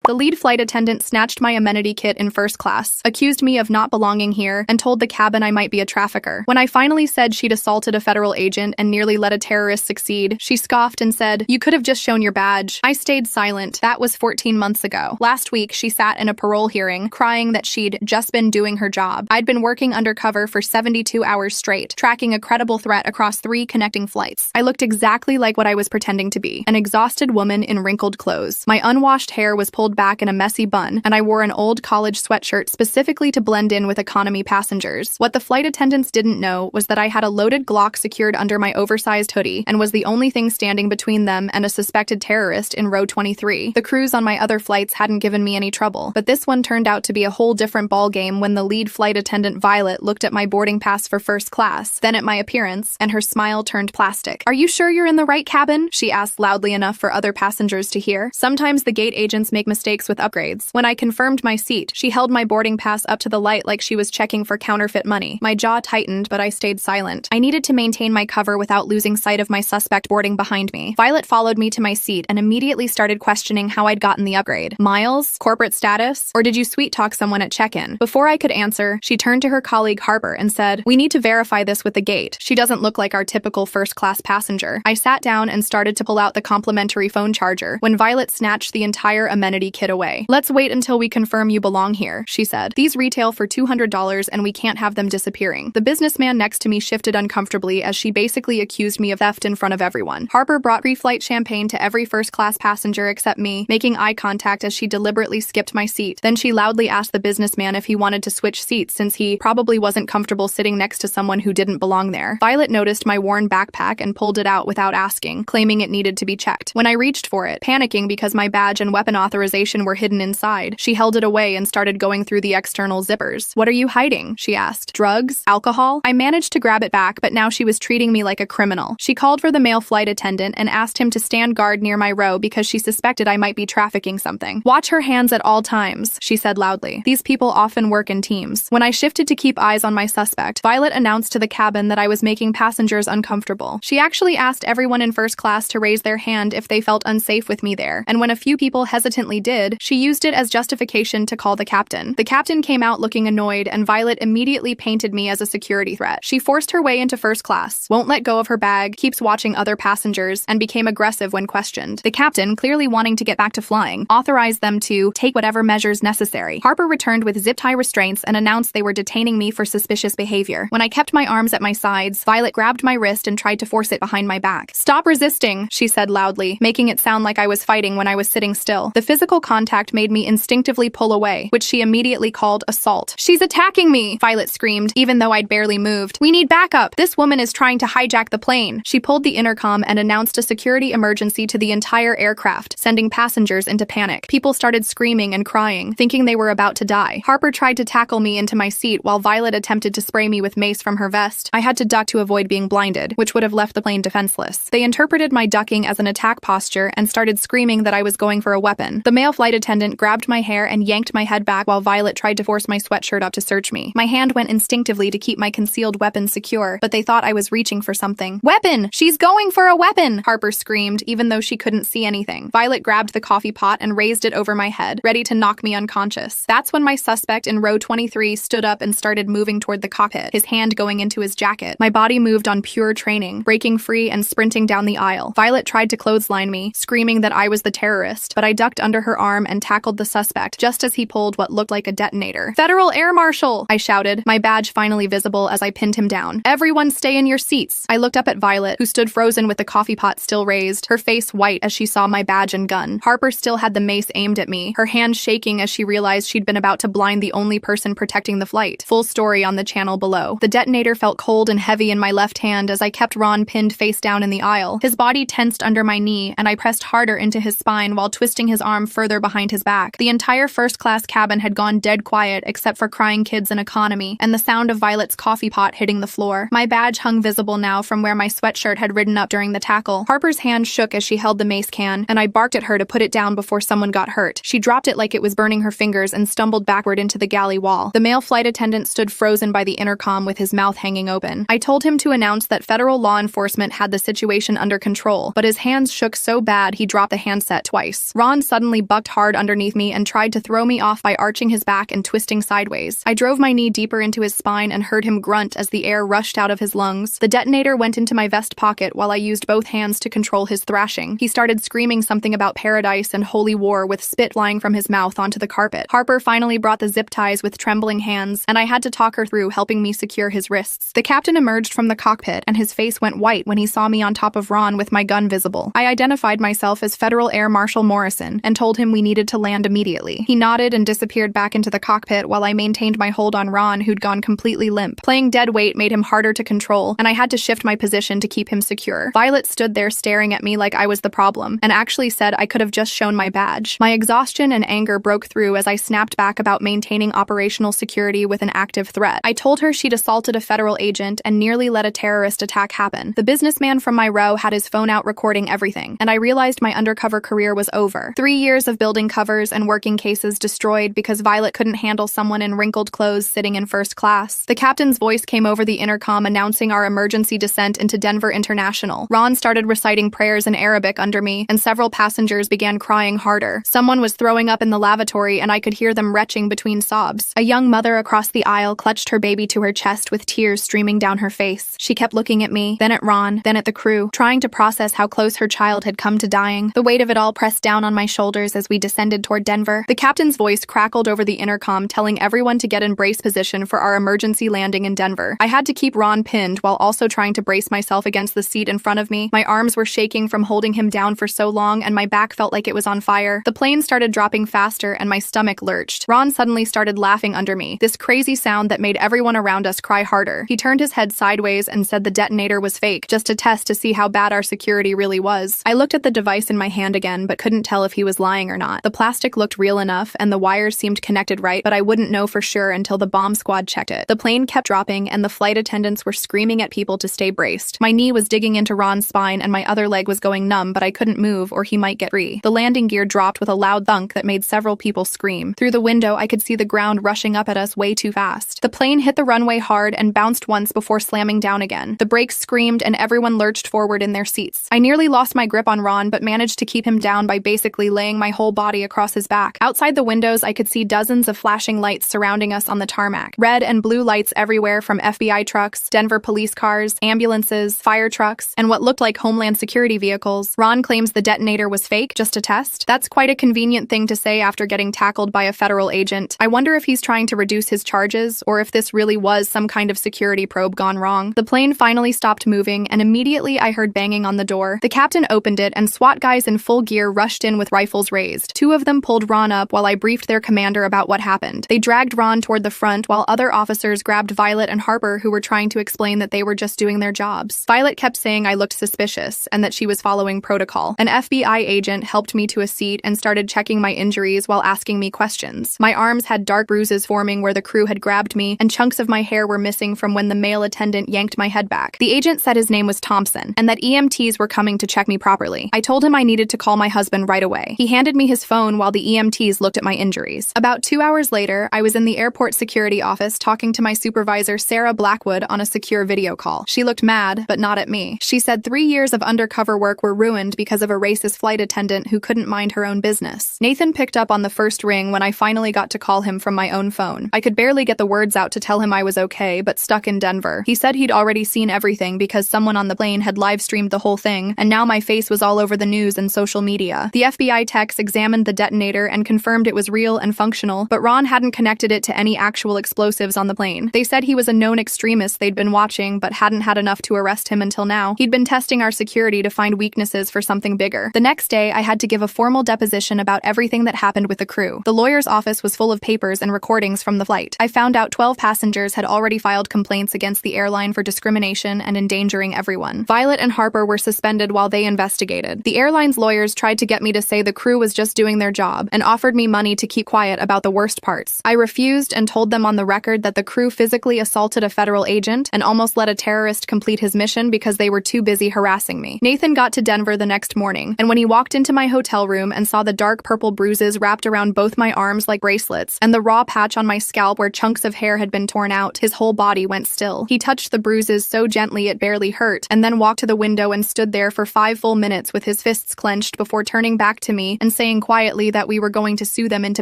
The lead flight attendant snatched my amenity kit in first class, accused me of not belonging here, and told the cabin I might be a trafficker. When I finally said she'd assaulted a federal agent and nearly let a terrorist succeed, she scoffed and said, "You could have just shown your badge." I stayed silent. That was 14 months ago. Last week, she sat in a parole hearing, crying that she'd just been doing her job. I'd been working undercover for 72 hours straight, tracking a credible threat across 3 connecting flights. I looked exactly like what I was pretending to be, an exhausted woman in wrinkled clothes. My unwashed hair was pulled back in a messy bun, and I wore an old college sweatshirt specifically to blend in with economy passengers. What the flight attendants didn't know was that I had a loaded Glock secured under my oversized hoodie and was the only thing standing between them and a suspected terrorist in row 23. The crews on my other flights hadn't given me any trouble, but this one turned out to be a whole different ballgame when the lead flight attendant Violet looked at my boarding pass for first class, then at my appearance, and her smile turned plastic. "Are you sure you're in the right cabin?" she asked loudly enough for other passengers to hear. Sometimes the gate agents make mistakes with upgrades. When I confirmed my seat, she held my boarding pass up to the light like she was checking for counterfeit money. My jaw tightened, but I stayed silent. I needed to maintain my cover without losing sight of my suspect boarding behind me. Violet followed me to my seat and immediately started questioning how I'd gotten the upgrade. Miles? Corporate status? Or did you sweet-talk someone at check-in? Before I could answer, she turned to her colleague Harper and said, "We need to verify this with the gate. She doesn't look like our typical first-class passenger." I sat down and started to pull out the complimentary phone charger when Violet snatched the entire amenity kit away. "Let's wait until we confirm you belong here," she said. "These retail for $200 and we can't have them disappearing." The businessman next to me shifted uncomfortably as she basically accused me of theft in front of everyone. Harper brought pre-flight champagne to every first-class passenger except me, making eye contact as she deliberately skipped my seat. Then she loudly asked the businessman if he wanted to switch seats since he probably wasn't comfortable sitting next to someone who didn't belong there. Violet noticed my worn backpack and pulled it out without asking, claiming it needed to be checked. When I reached for it, panicking because my badge and weapon authorization were hidden inside, she held it away and started going through the external zippers. "What are you hiding?" she asked. "Drugs? Alcohol?" I managed to grab it back, but now she was treating me like a criminal. She called for the male flight attendant and asked him to stand guard near my row because she suspected I might be trafficking something. "Watch her hands at all times," she said loudly. "These people often work in teams." When I shifted to keep eyes on my suspect, Violet announced to the cabin that I was making passengers uncomfortable. She actually asked everyone in first class to raise their hand if they felt unsafe with me there, and when a few people hesitantly did, she used it as justification to call the captain. The captain came out looking annoyed, and Violet immediately painted me as a security threat. She forced her way into first class, won't let go of her bag, keeps watching other passengers, and became aggressive when questioned. The captain, clearly wanting to get back to flying, authorized them to take whatever measures necessary. Harper returned with zip-tie restraints and announced they were detaining me for suspicious behavior. When I kept my arms at my sides, Violet grabbed my wrist and tried to force it behind my back. "Stop resisting," she said loudly, making it sound like I was fighting when I was sitting still. The physical contact made me instinctively pull away, which she immediately called assault. "She's attacking me!" Violet screamed, even though I'd barely moved. "We need backup! This woman is trying to hijack the plane." She pulled the intercom and announced a security emergency to the entire aircraft, sending passengers into panic. People started screaming and crying, thinking they were about to die. Harper tried to tackle me into my seat while Violet attempted to spray me with mace from her vest. I had to duck to avoid being blinded, which would have left the plane defenseless. They interpreted my ducking as an attack posture and started screaming that I was going for a weapon. The male flight attendant grabbed my hair and yanked my head back while Violet tried to force my sweatshirt up to search me. My hand went instinctively to keep my concealed weapon secure, but they thought I was reaching for something. "Weapon! She's going for a weapon!" Harper screamed, even though she couldn't see anything. Violet grabbed the coffee pot and raised it over my head, ready to knock me unconscious. That's when my suspect in row 23 stood up and started moving toward the cockpit, his hand going into his jacket. My body moved on pure training, breaking free and sprinting down the aisle. Violet tried to clothesline me, screaming that I was the terrorist, but I ducked under her arm and tackled the suspect just as he pulled what looked like a detonator. "Federal Air Marshal!" I shouted, my badge finally visible as I pinned him down. "Everyone stay in your seats!" I looked up at Violet, who stood frozen with the coffee pot still raised, her face white as she saw my badge and gun. Harper still had the mace aimed at me, her hand shaking as she realized she'd been about to blind the only person protecting the flight. Full story on the channel below. The detonator felt cold and heavy in my left hand as I kept Ron pinned face down in the aisle. His body tensed under my knee, and I pressed harder into his spine while twisting his arm further behind his back. The entire first-class cabin had gone dead quiet except for crying kids in economy, and the sound of Violet's coffee pot hitting the floor. My badge hung visible now from where my sweatshirt had ridden up during the tackle. Harper's hand shook as she held the mace can, and I barked at her to put it down before someone got hurt. She dropped it like it was burning her fingers and stumbled backward into the galley wall. The male flight attendant stood frozen by the intercom with his mouth hanging open. I told him to announce that federal law enforcement had the situation under control, but his hands shook so bad he dropped the handset twice. Ron suddenly bucked bucked hard underneath me and tried to throw me off by arching his back and twisting sideways. I drove my knee deeper into his spine and heard him grunt as the air rushed out of his lungs. The detonator went into my vest pocket while I used both hands to control his thrashing. He started screaming something about paradise and holy war with spit flying from his mouth onto the carpet. Harper finally brought the zip ties with trembling hands, and I had to talk her through helping me secure his wrists. The captain emerged from the cockpit, and his face went white when he saw me on top of Ron with my gun visible. I identified myself as Federal Air Marshal Morrison and told him we needed to land immediately. He nodded and disappeared back into the cockpit while I maintained my hold on Ron, who'd gone completely limp. Playing dead weight made him harder to control, and I had to shift my position to keep him secure. Violet stood there staring at me like I was the problem, and actually said I could have just shown my badge. My exhaustion and anger broke through as I snapped back about maintaining operational security with an active threat. I told her she'd assaulted a federal agent and nearly let a terrorist attack happen. The businessman from my row had his phone out recording everything, and I realized my undercover career was over. 3 years of building covers and working cases destroyed because Violet couldn't handle someone in wrinkled clothes sitting in first class. The captain's voice came over the intercom announcing our emergency descent into Denver International. Ron started reciting prayers in Arabic under me, and several passengers began crying harder. Someone was throwing up in the lavatory, and I could hear them retching between sobs. A young mother across the aisle clutched her baby to her chest with tears streaming down her face. She kept looking at me, then at Ron, then at the crew, trying to process how close her child had come to dying. The weight of it all pressed down on my shoulders as we descended toward Denver. The captain's voice crackled over the intercom, telling everyone to get in brace position for our emergency landing in Denver. I had to keep Ron pinned while also trying to brace myself against the seat in front of me. My arms were shaking from holding him down for so long, and my back felt like it was on fire. The plane started dropping faster, and my stomach lurched. Ron suddenly started laughing under me, this crazy sound that made everyone around us cry harder. He turned his head sideways and said the detonator was fake, just a test to see how bad our security really was. I looked at the device in my hand again, but couldn't tell if he was lying or not. The plastic looked real enough, and the wires seemed connected right, but I wouldn't know for sure until the bomb squad checked it. The plane kept dropping, and the flight attendants were screaming at people to stay braced. My knee was digging into Ron's spine, and my other leg was going numb, but I couldn't move or he might get free. The landing gear dropped with a loud thunk that made several people scream. Through the window, I could see the ground rushing up at us way too fast. The plane hit the runway hard and bounced once before slamming down again. The brakes screamed, and everyone lurched forward in their seats. I nearly lost my grip on Ron, but managed to keep him down by basically laying my whole body across his back. Outside the windows, I could see dozens of flashing lights surrounding us on the tarmac. Red and blue lights everywhere from FBI trucks, Denver police cars, ambulances, fire trucks, and what looked like Homeland Security vehicles. Ron claims the detonator was fake, just a test. That's quite a convenient thing to say after getting tackled by a federal agent. I wonder if he's trying to reduce his charges, or if this really was some kind of security probe gone wrong. The plane finally stopped moving, and immediately I heard banging on the door. The captain opened it, and SWAT guys in full gear rushed in with rifles raised. 2 of them pulled Ron up while I briefed their commander about what happened. They dragged Ron toward the front while other officers grabbed Violet and Harper, who were trying to explain that they were just doing their jobs. Violet kept saying I looked suspicious and that she was following protocol. An FBI agent helped me to a seat and started checking my injuries while asking me questions. My arms had dark bruises forming where the crew had grabbed me, and chunks of my hair were missing from when the male attendant yanked my head back. The agent said his name was Thompson and that EMTs were coming to check me properly. I told him I needed to call my husband right away. He handed me his phone while the EMTs looked at my injuries. About 2 hours later, I was in the airport security office talking to my supervisor, Sarah Blackwood, on a secure video call. She looked mad, but not at me. She said 3 years of undercover work were ruined because of a racist flight attendant who couldn't mind her own business. Nathan picked up on the first ring when I finally got to call him from my own phone. I could barely get the words out to tell him I was okay, but stuck in Denver. He said he'd already seen everything because someone on the plane had live-streamed the whole thing, and now my face was all over the news and social media. The FBI techs examined the detonator and confirmed it was real and functional, but Ron hadn't connected it to any actual explosives on the plane. They said he was a known extremist they'd been watching, but hadn't had enough to arrest him until now. He'd been testing our security to find weaknesses for something bigger. The next day, I had to give a formal deposition about everything that happened with the crew. The lawyer's office was full of papers and recordings from the flight. I found out 12 passengers had already filed complaints against the airline for discrimination and endangering everyone. Violet and Harper were suspended while they investigated. The airline's lawyers tried to get me to say the crew was just doing their job and offered me money to keep quiet about the worst parts. I refused and told them on the record that the crew physically assaulted a federal agent and almost let a terrorist complete his mission because they were too busy harassing me. Nathan got to Denver the next morning, and when he walked into my hotel room and saw the dark purple bruises wrapped around both my arms like bracelets and the raw patch on my scalp where chunks of hair had been torn out, his whole body went still. He touched the bruises so gently it barely hurt, and then walked to the window and stood there for 5 full minutes with his fists clenched before turning back to me and saying saying quietly that we were going to sue them into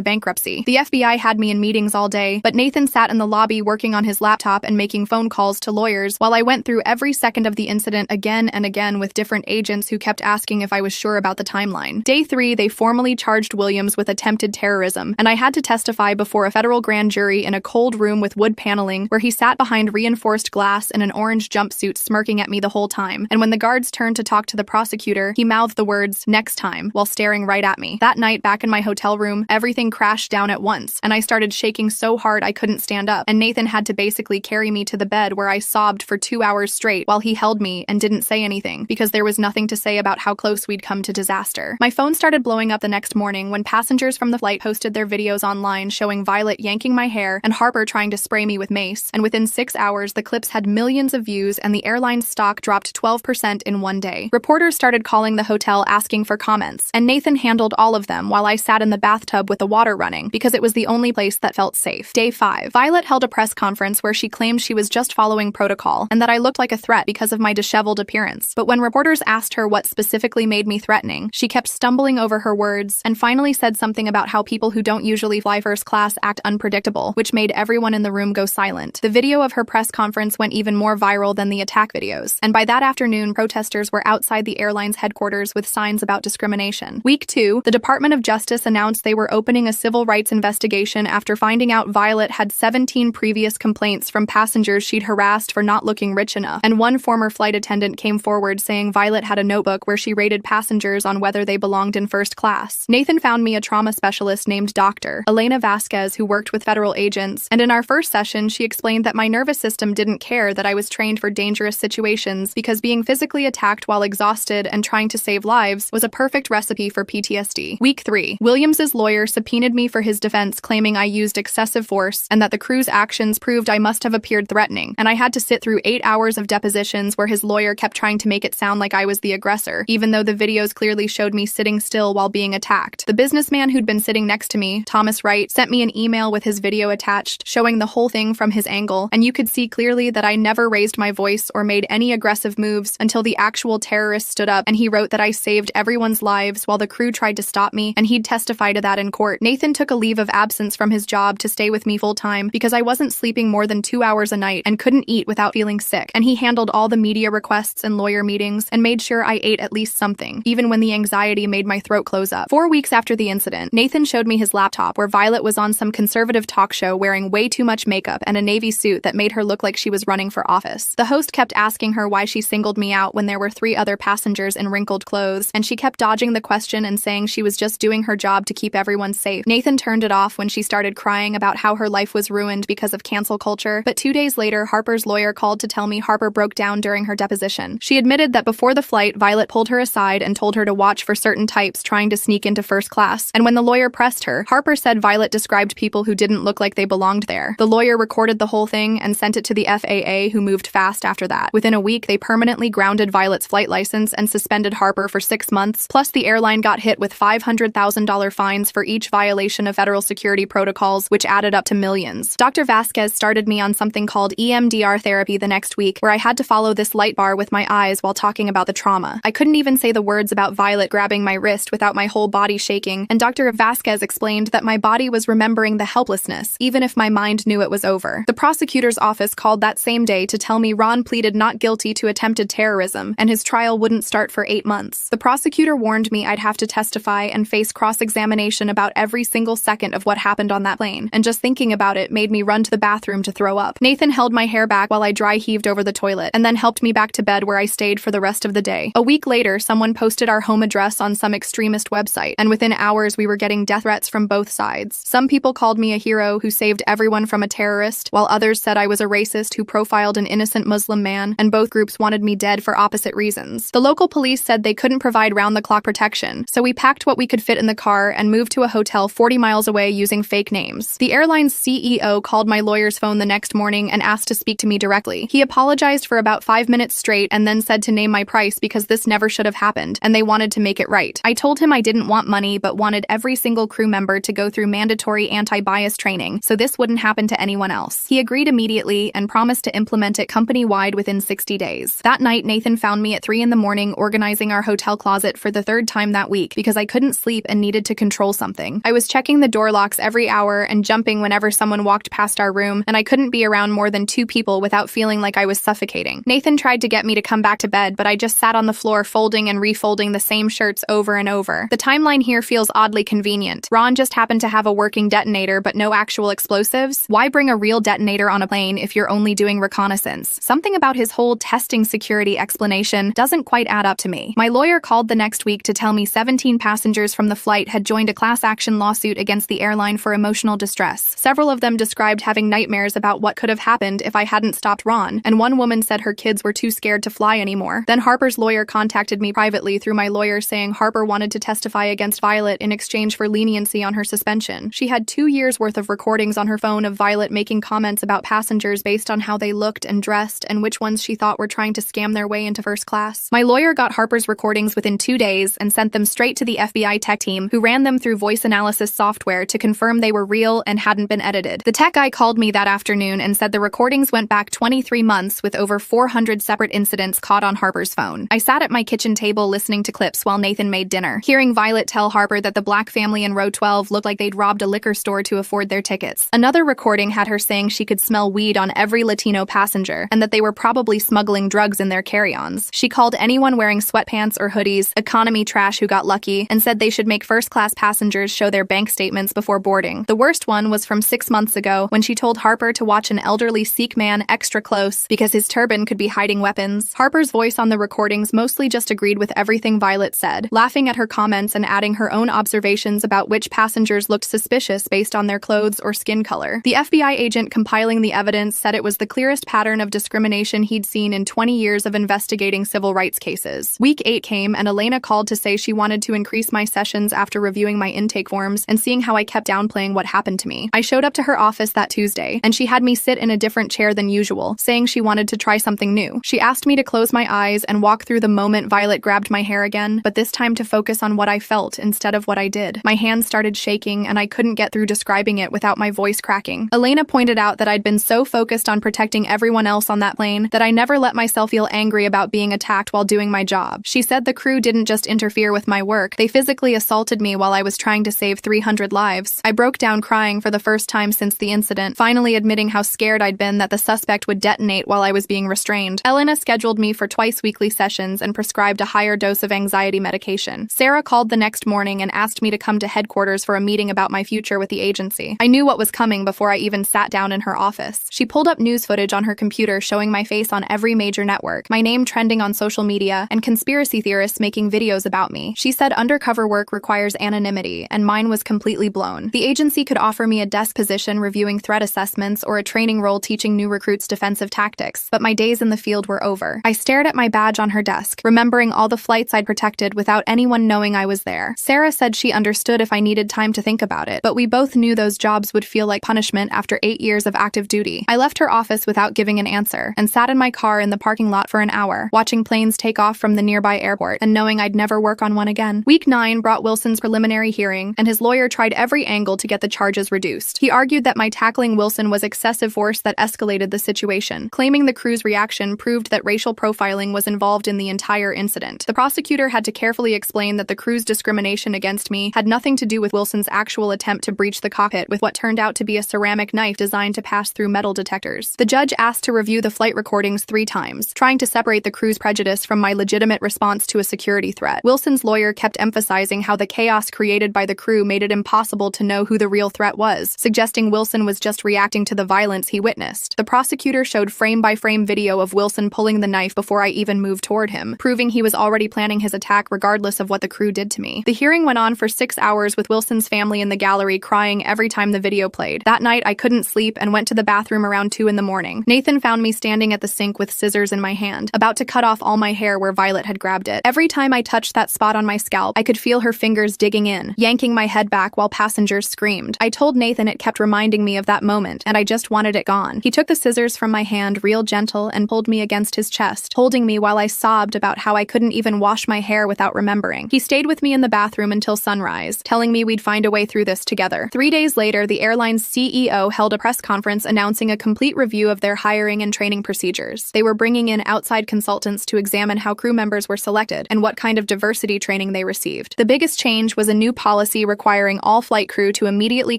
bankruptcy. The FBI had me in meetings all day, but Nathan sat in the lobby working on his laptop and making phone calls to lawyers while I went through every second of the incident again and again with different agents who kept asking if I was sure about the timeline. Day 3, they formally charged Williams with attempted terrorism, and I had to testify before a federal grand jury in a cold room with wood paneling where he sat behind reinforced glass in an orange jumpsuit smirking at me the whole time. And when the guards turned to talk to the prosecutor, he mouthed the words, "Next time," while staring right at me. That night, back in my hotel room, everything crashed down at once, and I started shaking so hard I couldn't stand up, and Nathan had to basically carry me to the bed where I sobbed for 2 hours straight while he held me and didn't say anything because there was nothing to say about how close we'd come to disaster. My phone started blowing up the next morning when passengers from the flight posted their videos online showing Violet yanking my hair and Harper trying to spray me with mace, and within 6 hours the clips had millions of views and the airline's stock dropped 12% in one day. Reporters started calling the hotel asking for comments, and Nathan handled all of them while I sat in the bathtub with the water running because it was the only place that felt safe. Day 5. Violet held a press conference where she claimed she was just following protocol and that I looked like a threat because of my disheveled appearance. But when reporters asked her what specifically made me threatening, she kept stumbling over her words and finally said something about how people who don't usually fly first class act unpredictable, which made everyone in the room go silent. The video of her press conference went even more viral than the attack videos, and by that afternoon, protesters were outside the airline's headquarters with signs about discrimination. Week 2, the Department of Justice announced they were opening a civil rights investigation after finding out Violet had 17 previous complaints from passengers she'd harassed for not looking rich enough, and one former flight attendant came forward saying Violet had a notebook where she rated passengers on whether they belonged in first class. Nathan found me a trauma specialist named Dr. Elena Vasquez who worked with federal agents, and in our first session she explained that my nervous system didn't care that I was trained for dangerous situations because being physically attacked while exhausted and trying to save lives was a perfect recipe for PTSD. Week 3. Williams's lawyer subpoenaed me for his defense, claiming I used excessive force and that the crew's actions proved I must have appeared threatening, and I had to sit through 8 hours of depositions where his lawyer kept trying to make it sound like I was the aggressor, even though the videos clearly showed me sitting still while being attacked. The businessman who'd been sitting next to me, Thomas Wright, sent me an email with his video attached, showing the whole thing from his angle, and you could see clearly that I never raised my voice or made any aggressive moves until the actual terrorist stood up, and he wrote that I saved everyone's lives while the crew tried to stop me, and he'd testify to that in court. Nathan took a leave of absence from his job to stay with me full-time because I wasn't sleeping more than 2 hours a night and couldn't eat without feeling sick, and he handled all the media requests and lawyer meetings and made sure I ate at least something, even when the anxiety made my throat close up. 4 weeks after the incident, Nathan showed me his laptop where Violet was on some conservative talk show wearing way too much makeup and a navy suit that made her look like she was running for office. The host kept asking her why she singled me out when there were 3 other passengers in wrinkled clothes, and she kept dodging the question and saying she was just doing her job to keep everyone safe. Nathan turned it off when she started crying about how her life was ruined because of cancel culture, but 2 days later, Harper's lawyer called to tell me Harper broke down during her deposition. She admitted that before the flight, Violet pulled her aside and told her to watch for certain types trying to sneak into first class, and when the lawyer pressed her, Harper said Violet described people who didn't look like they belonged there. The lawyer recorded the whole thing and sent it to the FAA, who moved fast after that. Within a week, they permanently grounded Violet's flight license and suspended Harper for 6 months, plus the airline got hit with $500,000 fines for each violation of federal security protocols, which added up to millions. Dr. Vasquez started me on something called EMDR therapy the next week, where I had to follow this light bar with my eyes while talking about the trauma. I couldn't even say the words about Violet grabbing my wrist without my whole body shaking, and Dr. Vasquez explained that my body was remembering the helplessness, even if my mind knew it was over. The prosecutor's office called that same day to tell me Ron pleaded not guilty to attempted terrorism, and his trial wouldn't start for 8 months. The prosecutor warned me I'd have to testify and face cross-examination about every single second of what happened on that plane, and just thinking about it made me run to the bathroom to throw up. Nathan held my hair back while I dry heaved over the toilet, and then helped me back to bed where I stayed for the rest of the day. A week later, someone posted our home address on some extremist website, and within hours we were getting death threats from both sides. Some people called me a hero who saved everyone from a terrorist, while others said I was a racist who profiled an innocent Muslim man, and both groups wanted me dead for opposite reasons. The local police said they couldn't provide round-the-clock protection, so we packed what we could fit in the car and moved to a hotel 40 miles away using fake names. The airline's CEO called my lawyer's phone the next morning and asked to speak to me directly. He apologized for about 5 minutes straight and then said to name my price because this never should have happened, and they wanted to make it right. I told him I didn't want money but wanted every single crew member to go through mandatory anti-bias training, so this wouldn't happen to anyone else. He agreed immediately and promised to implement it company-wide within 60 days. That night, Nathan found me at 3 in the morning organizing our hotel closet for the 3rd time that week because I couldn't couldn't sleep and needed to control something. I was checking the door locks every hour and jumping whenever someone walked past our room, and I couldn't be around more than 2 people without feeling like I was suffocating. Nathan tried to get me to come back to bed, but I just sat on the floor folding and refolding the same shirts over and over. The timeline here feels oddly convenient. Ron just happened to have a working detonator but no actual explosives. Why bring a real detonator on a plane if you're only doing reconnaissance? Something about his whole testing security explanation doesn't quite add up to me. My lawyer called the next week to tell me 17 passengers from the flight had joined a class action lawsuit against the airline for emotional distress. Several of them described having nightmares about what could have happened if I hadn't stopped Ron, and one woman said her kids were too scared to fly anymore. Then Harper's lawyer contacted me privately through my lawyer saying Harper wanted to testify against Violet in exchange for leniency on her suspension. She had 2 years worth of recordings on her phone of Violet making comments about passengers based on how they looked and dressed and which ones she thought were trying to scam their way into first class. My lawyer got Harper's recordings within 2 days and sent them straight to the FBI tech team, who ran them through voice analysis software to confirm they were real and hadn't been edited. The tech guy called me that afternoon and said the recordings went back 23 months with over 400 separate incidents caught on Harper's phone. I sat at my kitchen table listening to clips while Nathan made dinner, hearing Violet tell Harper that the black family in row 12 looked like they'd robbed a liquor store to afford their tickets. Another recording had her saying she could smell weed on every Latino passenger and that they were probably smuggling drugs in their carry-ons. She called anyone wearing sweatpants or hoodies economy trash who got lucky and said they should make first-class passengers show their bank statements before boarding. The worst one was from 6 months ago when she told Harper to watch an elderly Sikh man extra close because his turban could be hiding weapons. Harper's voice on the recordings mostly just agreed with everything Violet said, laughing at her comments and adding her own observations about which passengers looked suspicious based on their clothes or skin color. The FBI agent compiling the evidence said it was the clearest pattern of discrimination he'd seen in 20 years of investigating civil rights cases. Week 8 came and Elena called to say she wanted to increase my sessions after reviewing my intake forms and seeing how I kept downplaying what happened to me. I showed up to her office that Tuesday, and she had me sit in a different chair than usual, saying she wanted to try something new. She asked me to close my eyes and walk through the moment Violet grabbed my hair again, but this time to focus on what I felt instead of what I did. My hands started shaking, and I couldn't get through describing it without my voice cracking. Elena pointed out that I'd been so focused on protecting everyone else on that plane that I never let myself feel angry about being attacked while doing my job. She said the crew didn't just interfere with my work, they physically assaulted me while I was trying to save 300 lives. I broke down crying for the first time since the incident, finally admitting how scared I'd been that the suspect would detonate while I was being restrained. Elena scheduled me for twice-weekly sessions and prescribed a higher dose of anxiety medication. Sarah called the next morning and asked me to come to headquarters for a meeting about my future with the agency. I knew what was coming before I even sat down in her office. She pulled up news footage on her computer showing my face on every major network, my name trending on social media, and conspiracy theorists making videos about me. She said undercover work requires anonymity, and mine was completely blown. The agency could offer me a desk position reviewing threat assessments or a training role teaching new recruits defensive tactics, but my days in the field were over. I stared at my badge on her desk, remembering all the flights I'd protected without anyone knowing I was there. Sarah said she understood if I needed time to think about it, but we both knew those jobs would feel like punishment after 8 years of active duty. I left her office without giving an answer, and sat in my car in the parking lot for an hour, watching planes take off from the nearby airport and knowing I'd never work on one again. Week 9 brought Wilson's preliminary hearing, and his lawyer tried every angle to get the charges reduced. He argued that my tackling Wilson was excessive force that escalated the situation, claiming the crew's reaction proved that racial profiling was involved in the entire incident. The prosecutor had to carefully explain that the crew's discrimination against me had nothing to do with Wilson's actual attempt to breach the cockpit with what turned out to be a ceramic knife designed to pass through metal detectors. The judge asked to review the flight recordings 3 times, trying to separate the crew's prejudice from my legitimate response to a security threat. Wilson's lawyer kept emphasizing how the chaos created by the crew made it impossible to know who the real threat was, suggesting Wilson was just reacting to the violence he witnessed. The prosecutor showed frame-by-frame video of Wilson pulling the knife before I even moved toward him, proving he was already planning his attack regardless of what the crew did to me. The hearing went on for 6 hours with Wilson's family in the gallery crying every time the video played. That night, I couldn't sleep and went to the bathroom around 2 in the morning. Nathan found me standing at the sink with scissors in my hand, about to cut off all my hair where Violet had grabbed it. Every time I touched that spot on my scalp, I could feel her fingers digging in, yanking my head back while passengers screamed. I told Nathan it kept reminding me of that moment, and I just wanted it gone. He took the scissors from my hand real gentle and pulled me against his chest, holding me while I sobbed about how I couldn't even wash my hair without remembering. He stayed with me in the bathroom until sunrise, telling me we'd find a way through this together. 3 days later, the airline's CEO held a press conference announcing a complete review of their hiring and training procedures. They were bringing in outside consultants to examine how crew members were selected and what kind of diversity training they received. received. The biggest change was a new policy requiring all flight crew to immediately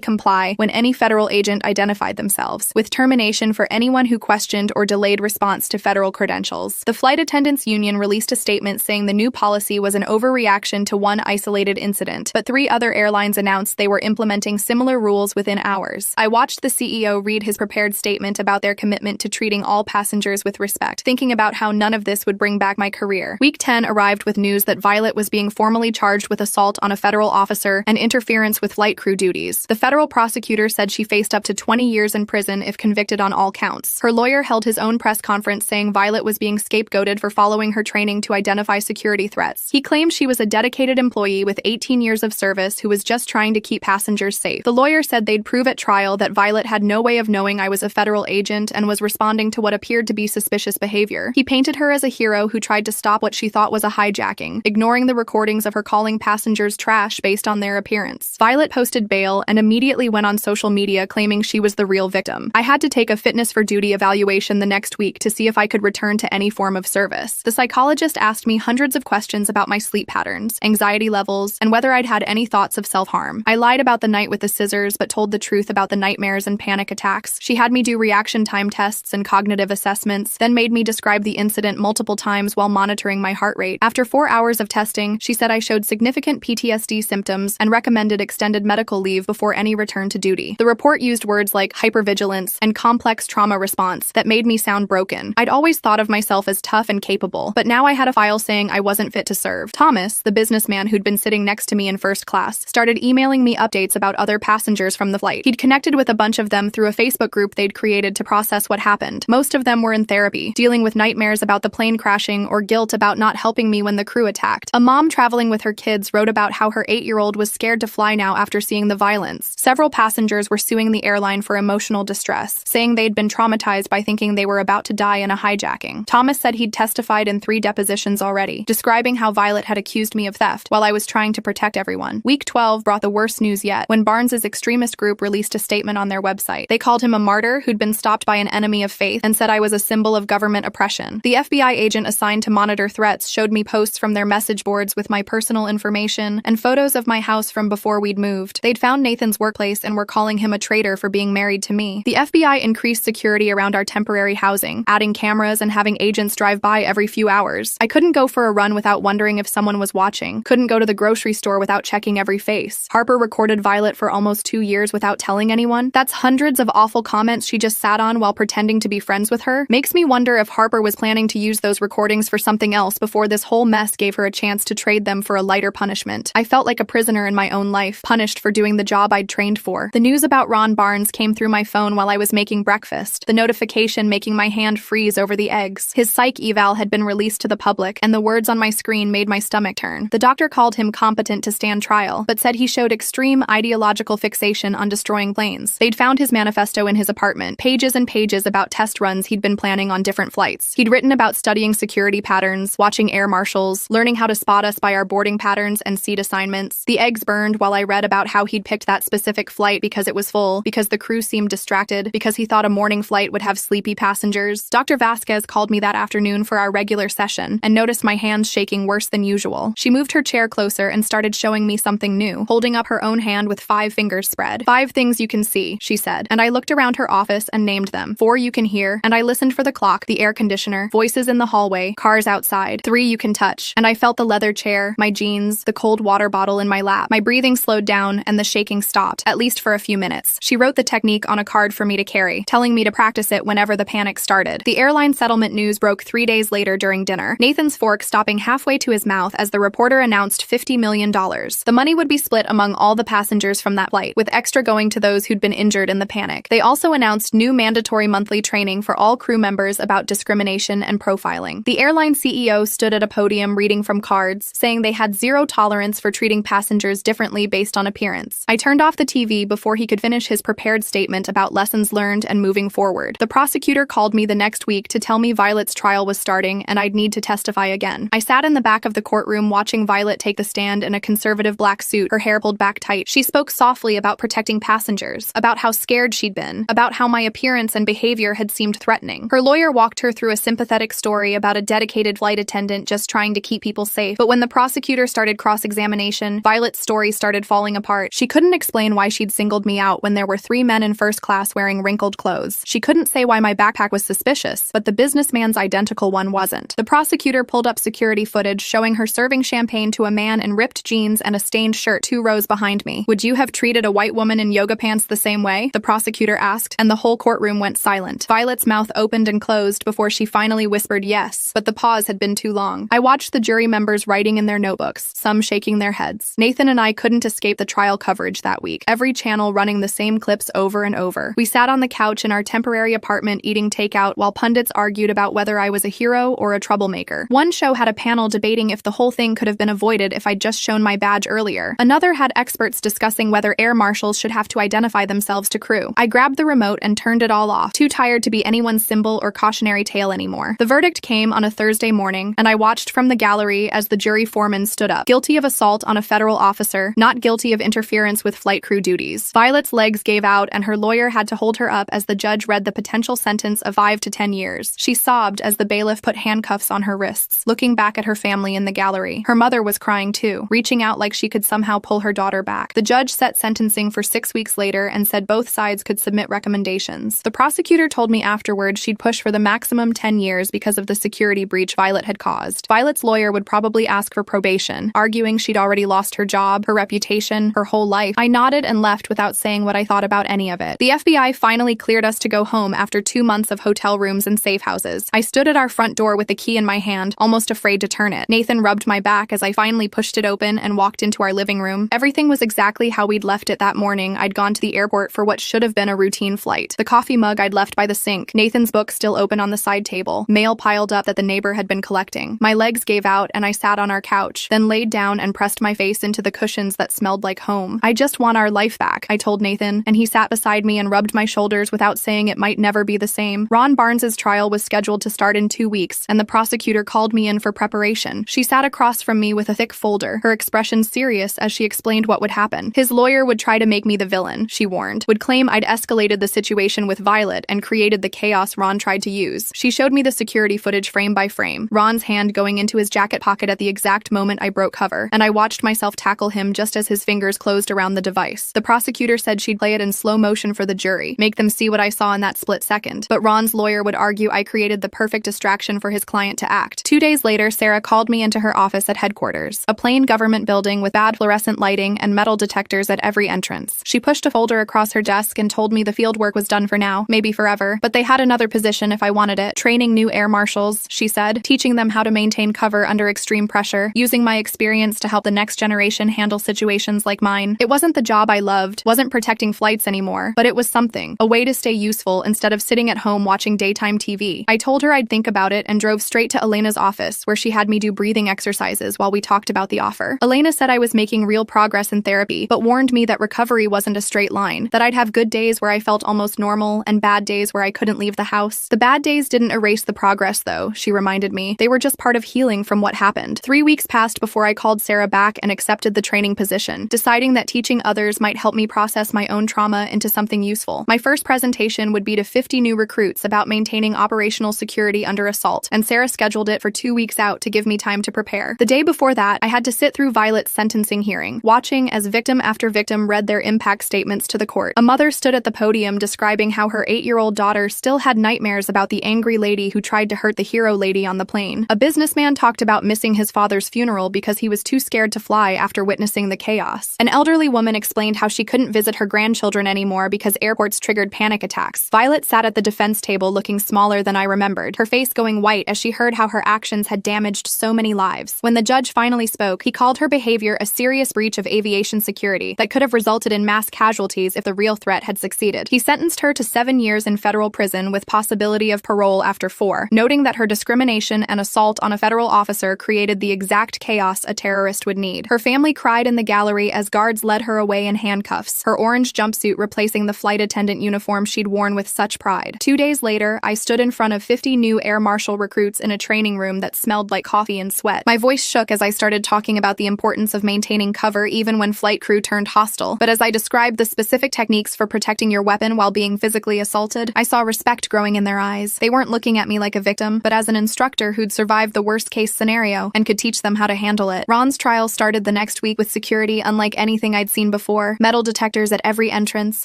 comply when any federal agent identified themselves, with termination for anyone who questioned or delayed response to federal credentials. The Flight Attendants Union released a statement saying the new policy was an overreaction to one isolated incident, but 3 other airlines announced they were implementing similar rules within hours. I watched the CEO read his prepared statement about their commitment to treating all passengers with respect, thinking about how none of this would bring back my career. Week 10 arrived with news that Violet was being formally charged with assault on a federal officer and interference with flight crew duties. The federal prosecutor said she faced up to 20 years in prison if convicted on all counts. Her lawyer held his own press conference saying Violet was being scapegoated for following her training to identify security threats. He claimed she was a dedicated employee with 18 years of service who was just trying to keep passengers safe. The lawyer said they'd prove at trial that Violet had no way of knowing I was a federal agent and was responding to what appeared to be suspicious behavior. He painted her as a hero who tried to stop what she thought was a hijacking, ignoring the recordings of her calling passengers trash based on their appearance. Violet posted bail and immediately went on social media claiming she was the real victim. I had to take a fitness for duty evaluation the next week to see if I could return to any form of service. The psychologist asked me hundreds of questions about my sleep patterns, anxiety levels, and whether I'd had any thoughts of self-harm. I lied about the night with the scissors but told the truth about the nightmares and panic attacks. She had me do reaction time tests and cognitive assessments, then made me describe the incident multiple times while monitoring my heart rate. After 4 hours of testing, she said I showed significant PTSD symptoms and recommended extended medical leave before any return to duty. The report used words like hypervigilance and complex trauma response that made me sound broken. I'd always thought of myself as tough and capable, but now I had a file saying I wasn't fit to serve. Thomas, the businessman who'd been sitting next to me in first class, started emailing me updates about other passengers from the flight. He'd connected with a bunch of them through a Facebook group they'd created to process what happened. Most of them were in therapy, dealing with nightmares about the plane crashing or guilt about not helping me when the crew attacked. A mom traveling with her kids wrote about how her 8-year-old was scared to fly now after seeing the violence. Several passengers were suing the airline for emotional distress, saying they'd been traumatized by thinking they were about to die in a hijacking. Thomas said he'd testified in 3 depositions already, describing how Violet had accused me of theft while I was trying to protect everyone. Week 12 brought the worst news yet when Barnes's extremist group released a statement on their website. They called him a martyr who'd been stopped by an enemy of faith and said I was a symbol of government oppression. The FBI agent assigned to monitor threats showed me posts from their message boards with my personal information and photos of my house from before we'd moved. They'd found Nathan's workplace and were calling him a traitor for being married to me. The FBI increased security around our temporary housing, adding cameras and having agents drive by every few hours. I couldn't go for a run without wondering if someone was watching, couldn't go to the grocery store without checking every face. Harper recorded Violet for almost 2 years without telling anyone. That's hundreds of awful comments she just sat on while pretending to be friends with her. Makes me wonder if Harper was planning to use those recordings for something else before this whole mess gave her a chance to trade them for a lighter punishment. I felt like a prisoner in my own life, punished for doing the job I'd trained for. The news about Ron Barnes came through my phone while I was making breakfast, the notification making my hand freeze over the eggs. His psych eval had been released to the public, and the words on my screen made my stomach turn. The doctor called him competent to stand trial, but said he showed extreme ideological fixation on destroying planes. They'd found his manifesto in his apartment, pages and pages about test runs he'd been planning on different flights. He'd written about studying security patterns, watching air marshals, learning how to spot us by our boarding patterns and seat assignments. The eggs burned while I read about how he'd picked that specific flight because it was full, because the crew seemed distracted, because he thought a morning flight would have sleepy passengers. Dr. Vasquez called me that afternoon for our regular session and noticed my hands shaking worse than usual. She moved her chair closer and started showing me something new, holding up her own hand with 5 fingers spread. 5 things you can see, she said, and I looked around her office and named them. 4 you can hear, and I listened for the clock, the air conditioner, voices in the hallway, cars outside. 3 you can touch, and I felt the leather chair, my jeans, the cold water bottle in my lap. My breathing slowed down and the shaking stopped, at least for a few minutes. She wrote the technique on a card for me to carry, telling me to practice it whenever the panic started. The airline settlement news broke 3 days later during dinner, Nathan's fork stopping halfway to his mouth as the reporter announced $50 million. The money would be split among all the passengers from that flight, with extra going to those who'd been injured in the panic. They also announced new mandatory monthly training for all crew members about discrimination and profiling. The airline CEO stood at a podium reading from cards, saying they had zero tolerance for treating passengers differently based on appearance. I turned off the TV before he could finish his prepared statement about lessons learned and moving forward. The prosecutor called me the next week to tell me Violet's trial was starting and I'd need to testify again. I sat in the back of the courtroom watching Violet take the stand in a conservative black suit, her hair pulled back tight. She spoke softly about protecting passengers, about how scared she'd been, about how my appearance and behavior had seemed threatening. Her lawyer walked her through a sympathetic story about a dedicated flight attendant just trying to keep people safe, but when the prosecutor started cross-examination, Violet's story started falling apart. She couldn't explain why she'd singled me out when there were 3 men in first class wearing wrinkled clothes. She couldn't say why my backpack was suspicious, but the businessman's identical one wasn't. The prosecutor pulled up security footage showing her serving champagne to a man in ripped jeans and a stained shirt 2 rows behind me. Would you have treated a white woman in yoga pants the same way? The prosecutor asked, and the whole courtroom went silent. Violet's mouth opened and closed before she finally whispered yes, but the pause had been too long. I watched the jury members writing in their notebooks, some shaking their heads. Nathan and I couldn't escape the trial coverage that week, every channel running the same clips over and over. We sat on the couch in our temporary apartment eating takeout while pundits argued about whether I was a hero or a troublemaker. One show had a panel debating if the whole thing could have been avoided if I'd just shown my badge earlier. Another had experts discussing whether air marshals should have to identify themselves to crew. I grabbed the remote and turned it all off, too tired to be anyone's symbol or cautionary tale anymore. The verdict came on a Thursday morning, and I watched from the gallery as the jury foreman stood up. Guilty of assault on a federal officer, not guilty of interference with flight crew duties. Violet's legs gave out, and her lawyer had to hold her up as the judge read the potential sentence of 5 to 10 years. She sobbed as the bailiff put handcuffs on her wrists, looking back at her family in the gallery. Her mother was crying too, reaching out like she could somehow pull her daughter back. The judge set sentencing for 6 weeks later and said both sides could submit recommendations. The prosecutor told me afterward she'd push for the maximum 10 years because of the security breach Violet had caused. Violet's lawyer would probably ask for probation, arguing she'd already lost her job, her reputation, her whole life. I nodded and left without saying what I thought about any of it. The FBI finally cleared us to go home after 2 months of hotel rooms and safe houses. I stood at our front door with the key in my hand, almost afraid to turn it. Nathan rubbed my back as I finally pushed it open and walked into our living room. Everything was exactly how we'd left it that morning. I'd gone to the airport for what should have been a routine flight. The coffee mug I'd left by the sink, Nathan's book still open on the side table, mail piled up that the neighbor had been collecting. My legs gave out and I sat on our couch, then laid down and pressed my face into the cushions that smelled like home. I just want our life back, I told Nathan, and he sat beside me and rubbed my shoulders without saying it might never be the same. Ron Barnes's trial was scheduled to start in 2 weeks, and the prosecutor called me in for preparation. She sat across from me with a thick folder, her expression serious as she explained what would happen. His lawyer would try to make me the villain, she warned, would claim I'd escalated the situation with Violet and created the chaos Ron tried to use. She showed me the security footage frame by frame, Ron's hand going into his jacket pocket at the exact moment I broke cover, and I watched myself tackle him just as his fingers closed around the device. The prosecutor said she'd play it in slow motion for the jury, make them see what I saw in that split second, but Ron's lawyer would argue I created the perfect distraction for his client to act. 2 days later, Sarah called me into her office at headquarters, a plain government building with bad fluorescent lighting and metal detectors at every entrance. She pushed a folder across her desk and told me the field work was done for now, maybe forever, but they had another position if I wanted it. Training new air marshals, she said, teaching them how to maintain cover under extreme pressure, using my experience to help the next generation handle situations like mine. It wasn't the job I loved, wasn't protecting flights anymore, but it was something, a way to stay useful instead of sitting at home watching daytime TV. I told her I'd think about it and drove straight to Elena's office, where she had me do breathing exercises while we talked about the offer. Elena said I was making real progress in therapy, but warned me that recovery wasn't a straight line, that I'd have good days where I felt almost normal and bad days where I couldn't leave the house. The bad days didn't erase the progress, though, she reminded me. They were just part of healing from what happened. 3 weeks passed before I called Sarah back and accepted the training position, deciding that teaching others might help me process my own trauma into something useful. My first presentation would be to 50 new recruits about maintaining operational security under assault, and Sarah scheduled it for 2 weeks out to give me time to prepare. The day before that, I had to sit through Violet's sentencing hearing, watching as victim after victim read their impact statements to the court. A mother stood at the podium describing how her 8-year-old daughter still had nightmares about the angry lady who tried to hurt the hero lady on the plane. A businessman talked about missing his father's funeral because he was too scared to fly after witnessing the chaos. An elderly woman explained how she couldn't visit her grandchildren anymore because airports triggered panic attacks. Violet sat at the defense table looking smaller than I remembered, her face going white as she heard how her actions had damaged so many lives. When the judge finally spoke, he called her behavior a serious breach of aviation security that could have resulted in mass casualties if the real threat had succeeded. He sentenced her to 7 years in federal prison with possibility of parole after 4, noting that her discrimination and assault on a federal officer created the exact chaos a terrorist would need. Her family cried in the gallery as guards led her away in handcuffs, her orange jumpsuit replacing the flight attendant uniform she'd worn with such pride. 2 days later, I stood in front of 50 new air marshal recruits in a training room that smelled like coffee and sweat. My voice shook as I started talking about the importance of maintaining cover even when flight crew turned hostile, but as I described the specific techniques for protecting your weapon while being physically assaulted, I saw respect growing in their eyes. They weren't looking at me like a victim, but as an instructor who'd survived the worst-case scenario and could teach them how to handle handle it. Ron's trial started the next week with security unlike anything I'd seen before. Metal detectors at every entrance,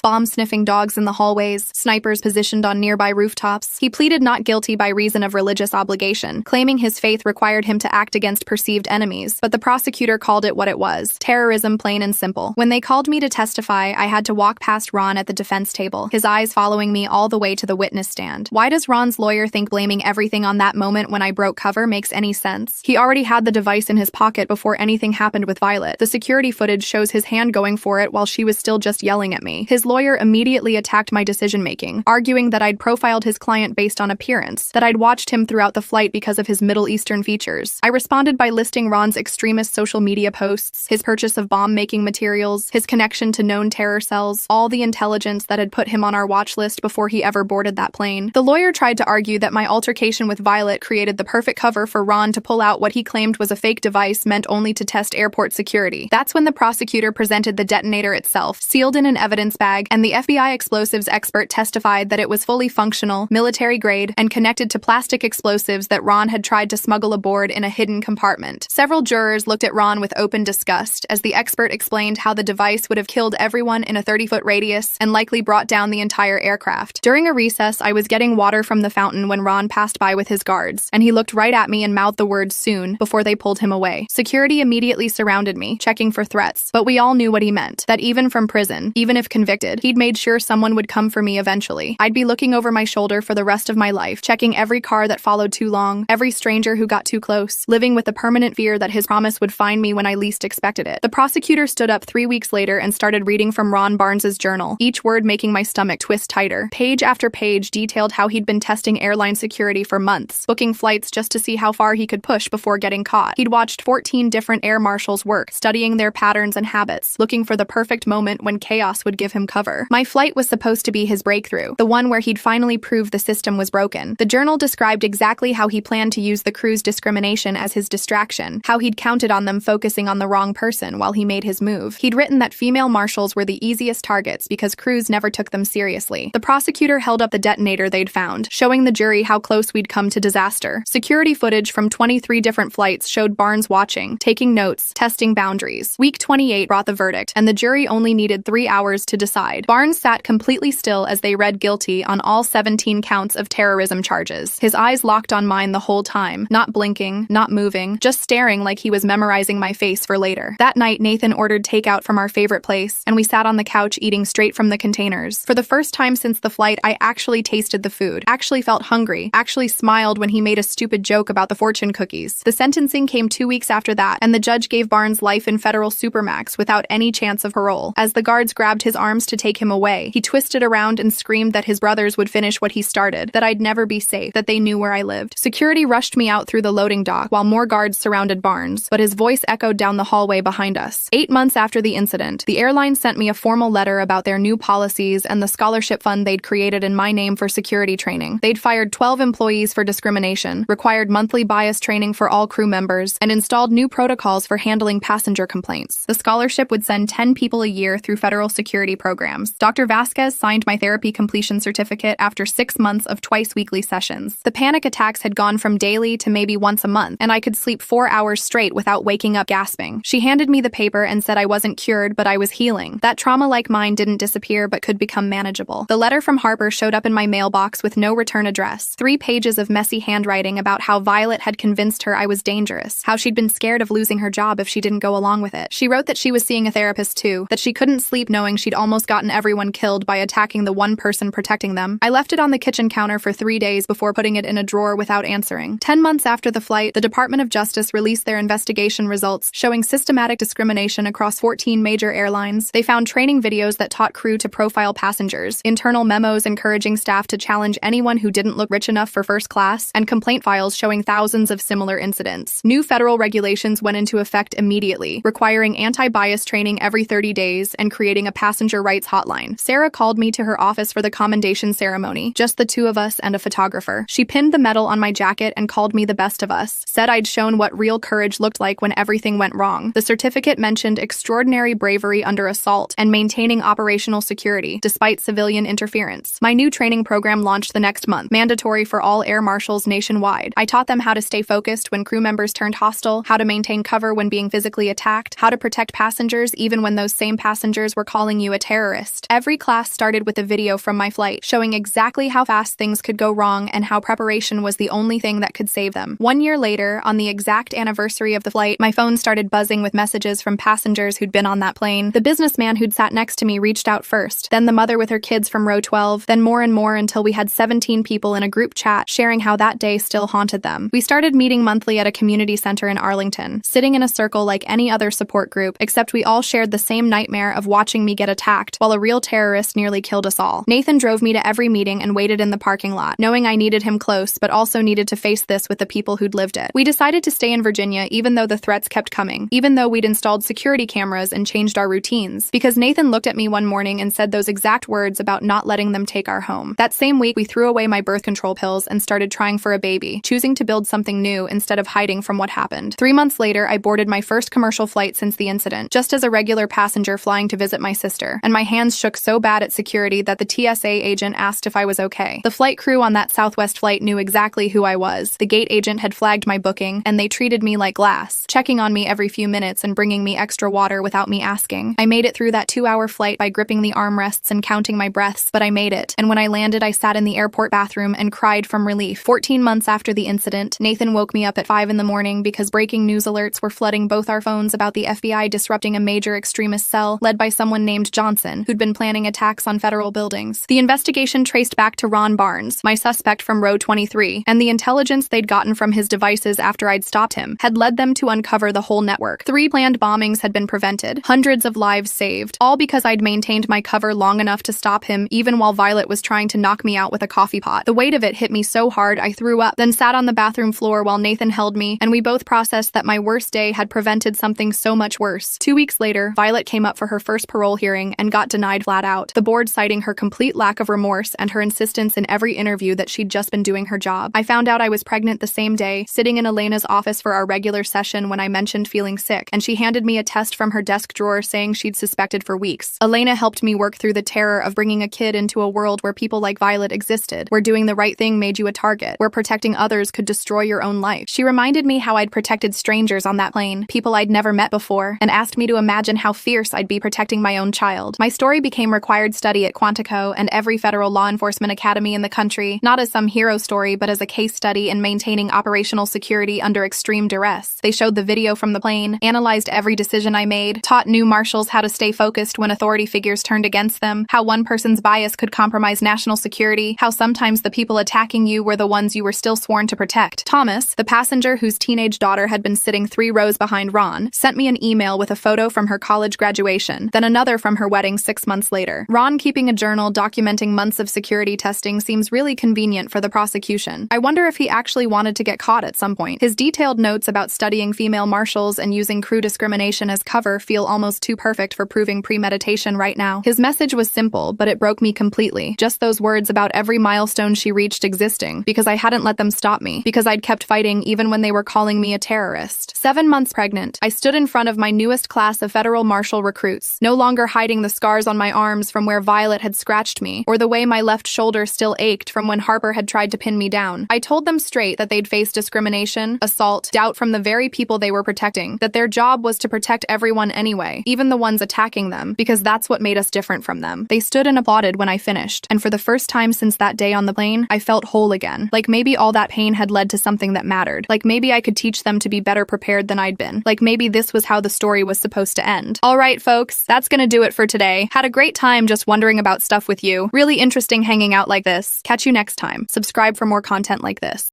bomb-sniffing dogs in the hallways, snipers positioned on nearby rooftops. He pleaded not guilty by reason of religious obligation, claiming his faith required him to act against perceived enemies, but the prosecutor called it what it was: terrorism, plain and simple. When they called me to testify, I had to walk past Ron at the defense table, his eyes following me all the way to the witness stand. Why does Ron's lawyer think blaming everything on that moment when I broke cover makes any sense? He already had the device in his pocket before anything happened with Violet. The security footage shows his hand going for it while she was still just yelling at me. His lawyer immediately attacked my decision-making, arguing that I'd profiled his client based on appearance, that I'd watched him throughout the flight because of his Middle Eastern features. I responded by listing Ron's extremist social media posts, his purchase of bomb-making materials, his connection to known terror cells, all the intelligence that had put him on our watch list before he ever boarded that plane. The lawyer tried to argue that my altercation with Violet created the perfect cover for Ron to pull out what he claimed was a fake device meant only to test airport security. That's when the prosecutor presented the detonator itself, sealed in an evidence bag, and the FBI explosives expert testified that it was fully functional, military-grade, and connected to plastic explosives that Ron had tried to smuggle aboard in a hidden compartment. Several jurors looked at Ron with open disgust as the expert explained how the device would have killed everyone in a 30-foot radius and likely brought down the entire aircraft. During a recess, I was getting water from the fountain when Ron passed by with his guards, and he looked right at me and mouthed the word "soon" before they pulled him away. Security immediately surrounded me, checking for threats, but we all knew what he meant, that even from prison, even if convicted, he'd made sure someone would come for me eventually. I'd be looking over my shoulder for the rest of my life, checking every car that followed too long, every stranger who got too close, living with the permanent fear that his promise would find me when I least expected it. The prosecutor stood up 3 weeks later and started reading from Ron Barnes's journal, each word making my stomach twist tighter. Page after page detailed how he'd been testing airline security for months, booking flights just to see how far he could push before getting caught. He'd watched 14 different air marshals work, studying their patterns and habits, looking for the perfect moment when chaos would give him cover. My flight was supposed to be his breakthrough, the one where he'd finally prove the system was broken. The journal described exactly how he planned to use the crew's discrimination as his distraction, how he'd counted on them focusing on the wrong person while he made his move. He'd written that female marshals were the easiest targets because crews never took them seriously. The prosecutor held up the detonator they'd found, showing the jury how close we'd come to disaster. Security footage from 23 different flights showed Barnes watching, taking notes, testing boundaries. Week 28 brought the verdict, and the jury only needed 3 hours to decide. Barnes sat completely still as they read guilty on all 17 counts of terrorism charges. His eyes locked on mine the whole time, not blinking, not moving, just staring like he was memorizing my face for later. That night, Nathan ordered takeout from our favorite place, and we sat on the couch eating straight from the containers. For the first time since the flight, I actually tasted the food, actually felt hungry, actually smiled when he made a stupid joke about the fortune cookies. The sentencing came 2 weeks after that, and the judge gave Barnes life in federal supermax without any chance of parole. As the guards grabbed his arms to take him away, he twisted around and screamed that his brothers would finish what he started, that I'd never be safe, that they knew where I lived. Security rushed me out through the loading dock while more guards surrounded Barnes, but his voice echoed down the hallway behind us. 8 months after the incident, the airline sent me a formal letter about their new policies and the scholarship fund they'd created in my name for security training. They'd fired 12 employees for discrimination, required monthly bias training for all crew members, and installed new protocols for handling passenger complaints. The scholarship would send 10 people a year through federal security programs. Dr. Vasquez signed my therapy completion certificate after 6 months of twice-weekly sessions. The panic attacks had gone from daily to maybe once a month, and I could sleep 4 hours straight without waking up gasping. She handed me the paper and said I wasn't cured, but I was healing. That trauma like mine didn't disappear but could become manageable. The letter from Harper showed up in my mailbox with no return address. 3 pages of messy handwriting about how Violet had convinced her I was dangerous, how she'd been scared of losing her job if she didn't go along with it. She wrote that she was seeing a therapist too, that she couldn't sleep knowing she'd almost gotten everyone killed by attacking the one person protecting them. I left it on the kitchen counter for 3 days before putting it in a drawer without answering. 10 months after the flight, the Department of Justice released their investigation results showing systematic discrimination across 14 major airlines. They found training videos that taught crew to profile passengers, internal memos encouraging staff to challenge anyone who didn't look rich enough for first class, and complaint files showing thousands of similar incidents. New federal regulations went into effect immediately, requiring anti-bias training every 30 days and creating a passenger rights hotline. Sarah called me to her office for the commendation ceremony, just the 2 of us and a photographer. She pinned the medal on my jacket and called me the best of us, said I'd shown what real courage looked like when everything went wrong. The certificate mentioned extraordinary bravery under assault and maintaining operational security, despite civilian interference. My new training program launched the next month, mandatory for all air marshals nationwide. I taught them how to stay focused when crew members turned hostile, MyReal, how to maintain cover when being physically attacked, how to protect passengers even when those same passengers were calling you a terrorist. Every class started with a video from my flight, showing exactly how fast things could go wrong and how preparation was the only thing that could save them. 1 year later, on the exact anniversary of the flight, my phone started buzzing with messages from passengers who'd been on that plane. The businessman who'd sat next to me reached out first, then the mother with her kids from row 12, then more and more until we had 17 people in a group chat sharing how that day still haunted them. We started meeting monthly at a community center in Arlington, sitting in a circle like any other support group, except we all shared the same nightmare of watching me get attacked while a real terrorist nearly killed us all. Nathan drove me to every meeting and waited in the parking lot, knowing I needed him close but also needed to face this with the people who'd lived it. We decided to stay in Virginia even though the threats kept coming, even though we'd installed security cameras and changed our routines, because Nathan looked at me one morning and said those exact words about not letting them take our home. That same week, we threw away my birth control pills and started trying for a baby, choosing to build something new instead of hiding from what happened. 3 months later, I boarded my first commercial flight since the incident, just as a regular passenger flying to visit my sister, and my hands shook so bad at security that the TSA agent asked if I was okay. The flight crew on that Southwest flight knew exactly who I was. The gate agent had flagged my booking, and they treated me like glass, checking on me every few minutes and bringing me extra water without me asking. I made it through that 2-hour flight by gripping the armrests and counting my breaths, but I made it, and when I landed, I sat in the airport bathroom and cried from relief. 14 months after the incident, Nathan woke me up at 5 in the morning because breaking news alerts were flooding both our phones about the FBI disrupting a major extremist cell led by someone named Johnson, who'd been planning attacks on federal buildings. The investigation traced back to Ron Barnes, my suspect from row 23, and the intelligence they'd gotten from his devices after I'd stopped him had led them to uncover the whole network. 3 planned bombings had been prevented, hundreds of lives saved, all because I'd maintained my cover long enough to stop him even while Violet was trying to knock me out with a coffee pot. The weight of it hit me so hard I threw up, then sat on the bathroom floor while Nathan held me, and we both processed that my worst day had prevented something so much worse. 2 weeks later, Violet came up for her first parole hearing and got denied flat out, the board citing her complete lack of remorse and her insistence in every interview that she'd just been doing her job. I found out I was pregnant the same day, sitting in Elena's office for our regular session when I mentioned feeling sick, and she handed me a test from her desk drawer saying she'd suspected for weeks. Elena helped me work through the terror of bringing a kid into a world where people like Violet existed, where doing the right thing made you a target, where protecting others could destroy your own life. She reminded me how I'd protected strangers on that plane, people I'd never met before, and asked me to imagine how fierce I'd be protecting my own child. My story became required study at Quantico and every federal law enforcement academy in the country, not as some hero story, but as a case study in maintaining operational security under extreme duress. They showed the video from the plane, analyzed every decision I made, taught new marshals how to stay focused when authority figures turned against them, how one person's bias could compromise national security, how sometimes the people attacking you were the ones you were still sworn to protect. Thomas, the passenger whose teenage daughter had been sitting 3 rows behind Ron, sent me an email with a photo from her college graduation, then another from her wedding 6 months later. Ron keeping a journal documenting months of security testing seems really convenient for the prosecution. I wonder if he actually wanted to get caught at some point. His detailed notes about studying female marshals and using crew discrimination as cover feel almost too perfect for proving premeditation right now. His message was simple, but it broke me completely. Just those words about every milestone she reached existing, because I hadn't let them stop me, because I'd kept fighting even when they were calling me a terrorist. 7 months pregnant, I stood in front of my newest class of federal marshal recruits, no longer hiding the scars on my arms from where Violet had scratched me, or the way my left shoulder still ached from when Harper had tried to pin me down. I told them straight that they'd face discrimination, assault, doubt from the very people they were protecting, that their job was to protect everyone anyway, even the ones attacking them, because that's what made us different from them. They stood and applauded when I finished, and for the first time since that day on the plane, I felt whole again. Like maybe all that pain had led to something that mattered. Like maybe I could teach them to be better prepared than I'd been. Like maybe this was how the story was supposed to end. Alright folks, that's gonna do it for today. Had a great time just wondering about stuff with you. Really interesting hanging out like this. Catch you next time. Subscribe for more content like this.